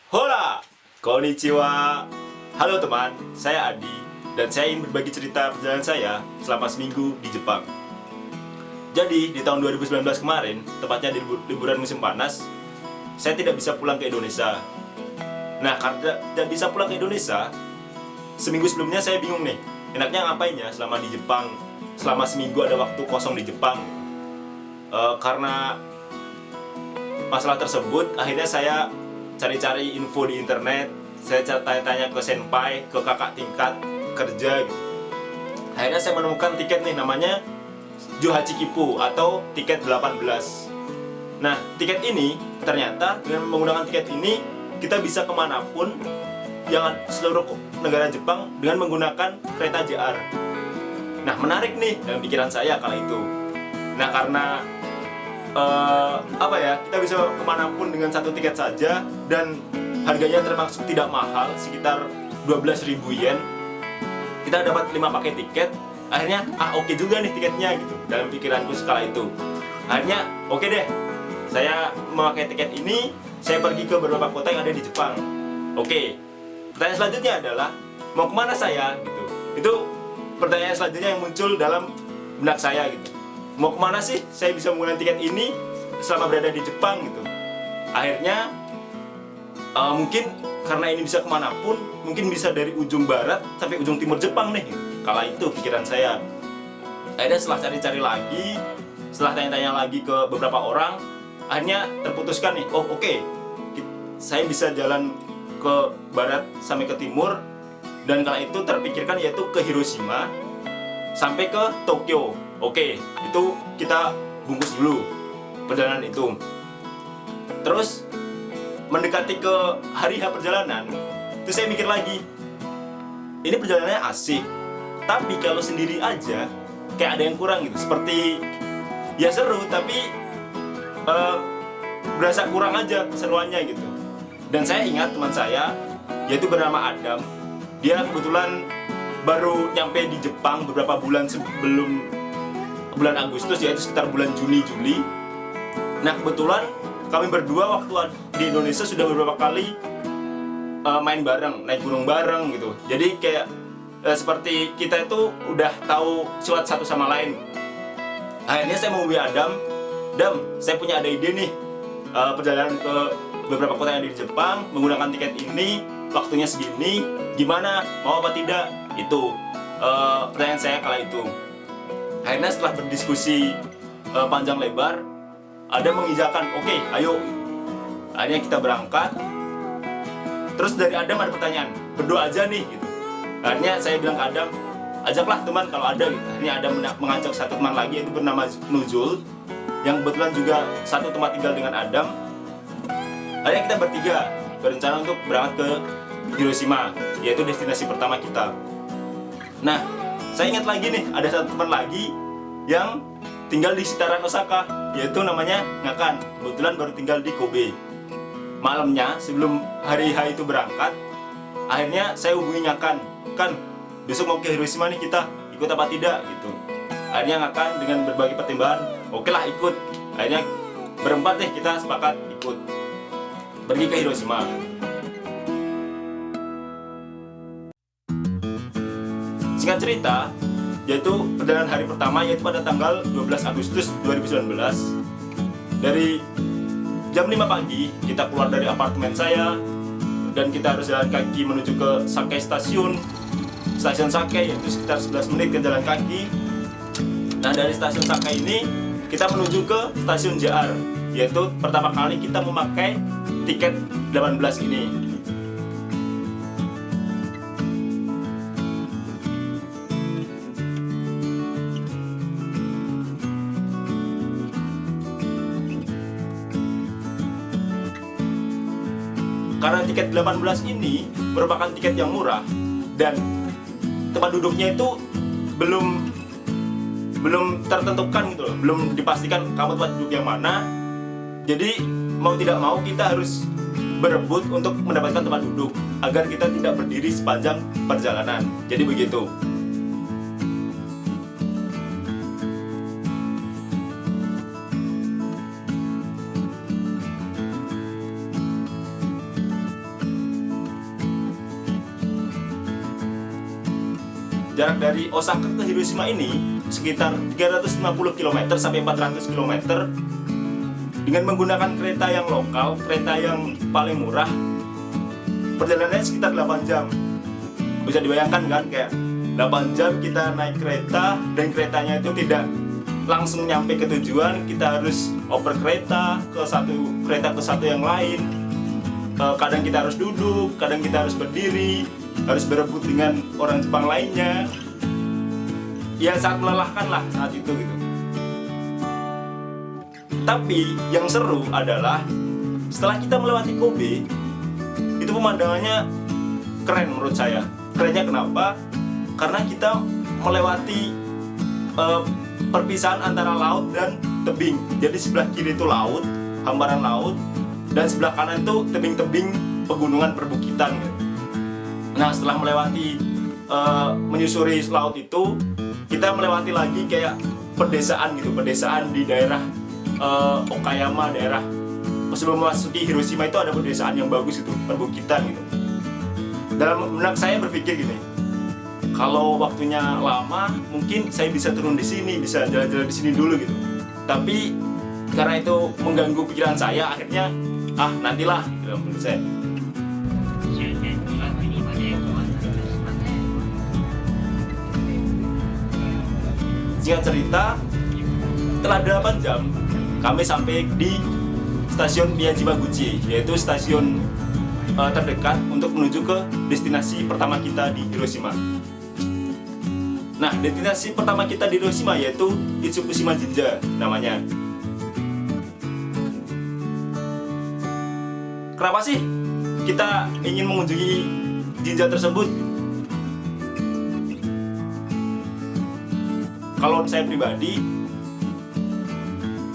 Hola, konnichiwa. Halo teman, saya Adi dan saya ingin berbagi cerita perjalanan saya selama seminggu di Jepang. Jadi, di tahun 2019 kemarin, tepatnya di liburan musim panas, saya tidak bisa pulang ke Indonesia. Nah, karena tidak bisa pulang ke Indonesia, seminggu sebelumnya saya bingung nih, enaknya ngapain ya selama di Jepang, selama seminggu ada waktu kosong di Jepang. Karena masalah tersebut, akhirnya saya cari-cari info di internet, saya tanya-tanya ke senpai, ke kakak tingkat kerja gitu. Akhirnya saya menemukan tiket nih, namanya Johachikipu atau tiket 18. Nah, tiket ini ternyata dengan menggunakan tiket ini kita bisa kemanapun yang seluruh negara Jepang dengan menggunakan kereta JR. Nah, menarik nih dalam pikiran saya kala itu. Nah, karena kita bisa kemanapun dengan satu tiket saja dan harganya termasuk tidak mahal, sekitar 12.000 yen. Kita dapat 5 paket tiket. Akhirnya oke juga nih tiketnya gitu dalam pikiranku sekala itu. Akhirnya oke deh, saya memakai tiket ini, saya pergi ke beberapa kota yang ada di Jepang. Oke, pertanyaan selanjutnya adalah mau kemana saya gitu. Itu pertanyaan selanjutnya yang muncul dalam benak saya gitu. Mau kemana sih saya bisa menggunakan tiket ini selama berada di Jepang gitu. Akhirnya mungkin karena ini bisa kemanapun, mungkin bisa dari ujung barat sampai ujung timur Jepang nih gitu. Kala itu pikiran saya. Akhirnya setelah cari-cari lagi, setelah tanya-tanya lagi ke beberapa orang, akhirnya terputuskan nih, saya bisa jalan ke barat sampai ke timur. Dan kala itu terpikirkan yaitu ke Hiroshima sampai ke Tokyo. Oke, itu kita bungkus dulu perjalanan itu. Terus mendekati ke hari H perjalanan, itu saya mikir lagi, ini perjalanannya asik, tapi kalau sendiri aja kayak ada yang kurang gitu. Seperti ya seru, tapi berasa kurang aja keseruannya gitu. Dan saya ingat teman saya, yaitu bernama Adam. Dia kebetulan baru nyampe di Jepang beberapa bulan sebelum bulan Agustus, yaitu sekitar bulan Juni-Juli. Nah, kebetulan kami berdua waktu di Indonesia sudah beberapa kali main bareng, naik gunung bareng gitu. Jadi kayak seperti kita itu udah tahu satu sama lain. Akhirnya saya menghubungi Adam, saya punya ada ide nih, perjalanan ke beberapa kota yang ada di Jepang menggunakan tiket ini, waktunya segini, gimana, mau apa tidak? Itu pertanyaan saya kala itu. Akhirnya setelah berdiskusi panjang lebar, Adam mengiyakan, oke, ayo. Akhirnya kita berangkat. Terus dari Adam ada pertanyaan, berdoa aja nih gitu. Akhirnya saya bilang ke Adam, ajaklah teman kalau ada gitu. Akhirnya Adam mengajak satu teman lagi, yaitu bernama Nuzul, yang kebetulan juga satu tempat tinggal dengan Adam. Akhirnya kita bertiga berencana untuk berangkat ke Hiroshima, yaitu destinasi pertama kita. Nah, saya ingat lagi nih, ada satu teman lagi yang tinggal di sekitaran Osaka, yaitu namanya Ngakan. Kebetulan baru tinggal di Kobe. Malamnya, sebelum hari H itu berangkat, akhirnya saya hubungi Ngakan. Kan, besok mau ke Hiroshima nih kita, ikut apa tidak gitu. Akhirnya Ngakan dengan berbagai pertimbangan, oke lah ikut. Akhirnya berempat deh kita sepakat ikut pergi ke Hiroshima. Singkat cerita, yaitu perjalanan hari pertama, yaitu pada tanggal 12 Agustus 2019. Dari jam 5 pagi kita keluar dari apartemen saya dan kita harus jalan kaki menuju ke Sake stasiun Sake, yaitu sekitar 11 menit ke jalan kaki. Nah, dari stasiun Sake ini kita menuju ke stasiun JR, yaitu pertama kali kita memakai tiket 18 ini. Karena tiket 18 ini merupakan tiket yang murah dan tempat duduknya itu belum tertentukan gitu loh, belum dipastikan kamu tempat duduk yang mana. Jadi mau tidak mau kita harus berebut untuk mendapatkan tempat duduk agar kita tidak berdiri sepanjang perjalanan. Jadi begitu. jarak dari Osaka ke Hiroshima ini sekitar 350 km sampai 400 km dengan menggunakan kereta yang lokal, kereta yang paling murah. Perjalanannya sekitar 8 jam. Bisa dibayangkan kan, kayak 8 jam kita naik kereta dan keretanya itu tidak langsung nyampe ke tujuan. Kita harus oper kereta ke satu yang lain. Kadang kita harus duduk, kadang kita harus berdiri, harus berebut dengan orang Jepang lainnya. Ya sangat melelahkan lah saat itu gitu. Tapi yang seru adalah setelah kita melewati Kobe, itu pemandangannya keren menurut saya. Kerennya kenapa? Karena kita melewati perpisahan antara laut dan tebing. Jadi sebelah kiri itu laut, hamparan laut, dan sebelah kanan itu tebing-tebing pegunungan perbukitan. Nah, setelah melewati menyusuri laut itu, kita melewati lagi kayak pedesaan gitu, pedesaan di daerah Okayama, daerah sebelum memasuki Hiroshima itu ada pedesaan yang bagus itu, perbukitan gitu. Dalam benak saya berpikir gini, kalau waktunya lama, mungkin saya bisa turun di sini, bisa jalan-jalan di sini dulu gitu. Tapi karena itu mengganggu pikiran saya, akhirnya nantilah dalam menurut saya. Singkat cerita, setelah 8 jam kami sampai di stasiun Miyajimaguchi, yaitu stasiun terdekat untuk menuju ke destinasi pertama kita di Hiroshima. Nah, destinasi pertama kita di Hiroshima yaitu Itsukushima Jinja namanya. Kenapa sih kita ingin mengunjungi jinja tersebut? Kalau saya pribadi,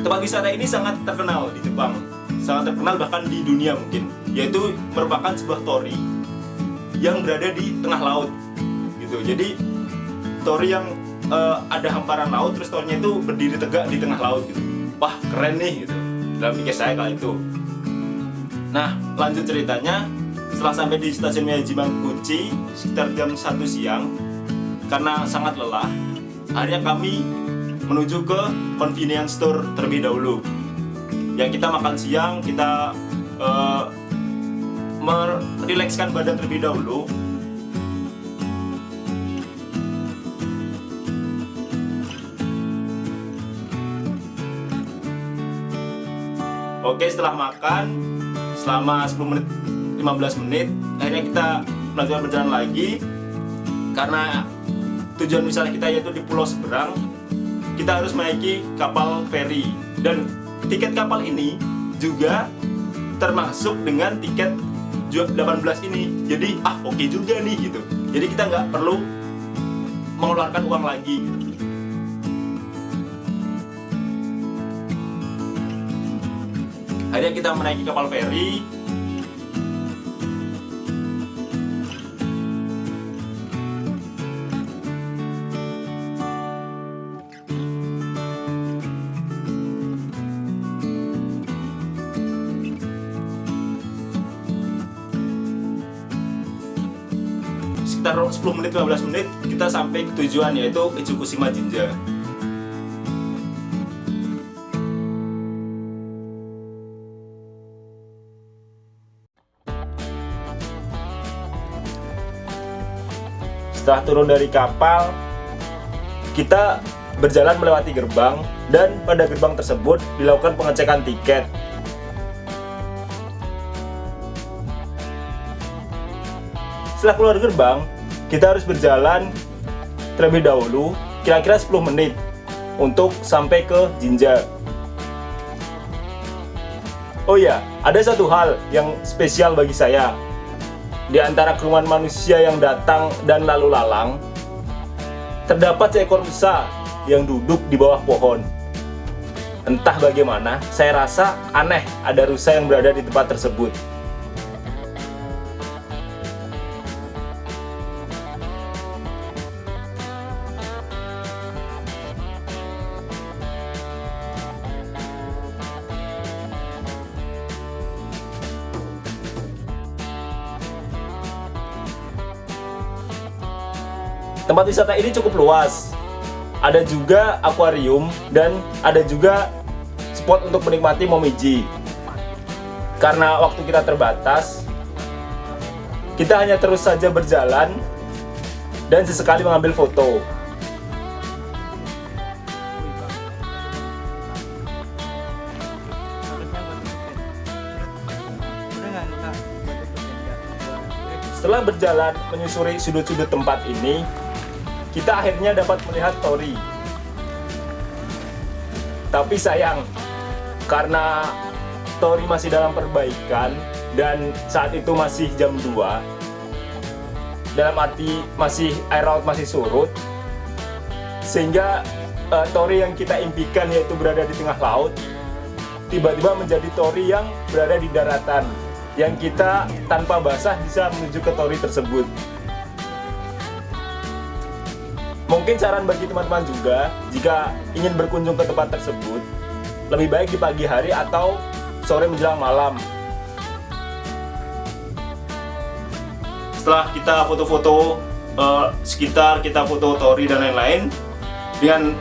tempat wisata ini sangat terkenal di Jepang, sangat terkenal bahkan di dunia mungkin, yaitu merupakan sebuah torii yang berada di tengah laut gitu. Jadi torii yang ada hamparan laut, terus torinya itu berdiri tegak di tengah laut gitu. Wah, keren nih gitu dalam pikir saya kala itu. Nah, lanjut ceritanya, setelah sampai di stasiun Miyajimaguchi sekitar jam 1 siang, karena sangat lelah, akhirnya kami menuju ke convenience store terlebih dahulu. Yang kita makan siang, kita merilekskan badan terlebih dahulu. Oke, setelah makan selama 10 menit, 15 menit, akhirnya kita melanjutkan perjalanan lagi. Karena tujuan wisata kita yaitu di pulau seberang, kita harus menaiki kapal feri. Dan tiket kapal ini juga termasuk dengan tiket 18 ini. Jadi oke juga nih gitu. Jadi kita nggak perlu mengeluarkan uang lagi. Akhirnya kita menaiki kapal feri. Sekitar 10 menit, 15 menit kita sampai ke tujuan, yaitu Itsukushima Jinja. Setelah turun dari kapal, kita berjalan melewati gerbang, dan pada gerbang tersebut dilakukan pengecekan tiket. Setelah keluar gerbang, kita harus berjalan terlebih dahulu kira-kira 10 menit untuk sampai ke Jinja. Oh ya, ada satu hal yang spesial bagi saya. Di antara kerumunan manusia yang datang dan lalu lalang, terdapat seekor rusa yang duduk di bawah pohon. Entah bagaimana, saya rasa aneh ada rusa yang berada di tempat tersebut. Tempat wisata ini cukup luas. Ada juga akuarium dan ada juga spot untuk menikmati momiji. Karena waktu kita terbatas, kita hanya terus saja berjalan dan sesekali mengambil foto. Setelah berjalan menyusuri sudut-sudut tempat ini, kita akhirnya dapat melihat torii. Tapi sayang, karena torii masih dalam perbaikan dan saat itu masih jam 2, dalam arti air laut masih surut, sehingga torii yang kita impikan yaitu berada di tengah laut tiba-tiba menjadi torii yang berada di daratan, yang kita tanpa basah bisa menuju ke torii tersebut. Mungkin saran bagi teman-teman juga, jika ingin berkunjung ke tempat tersebut, lebih baik di pagi hari atau sore menjelang malam. Setelah kita foto-foto sekitar, kita foto torii dan lain-lain, dengan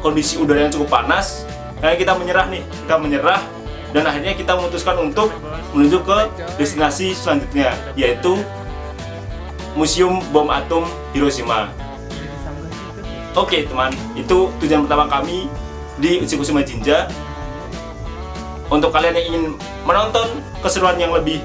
kondisi udara yang cukup panas, kita menyerah dan akhirnya kita memutuskan untuk menuju ke destinasi selanjutnya, yaitu Museum Bom Atom Hiroshima. Oke teman, itu tujuan pertama kami di Uchikusuma Jinja. Untuk kalian yang ingin menonton keseruan yang lebih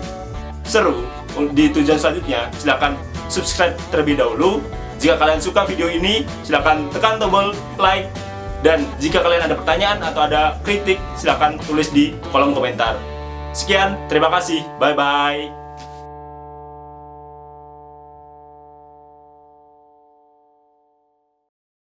seru di tujuan selanjutnya, silahkan subscribe terlebih dahulu. Jika kalian suka video ini, silahkan tekan tombol like. Dan jika kalian ada pertanyaan atau ada kritik, silahkan tulis di kolom komentar. Sekian, terima kasih, bye-bye.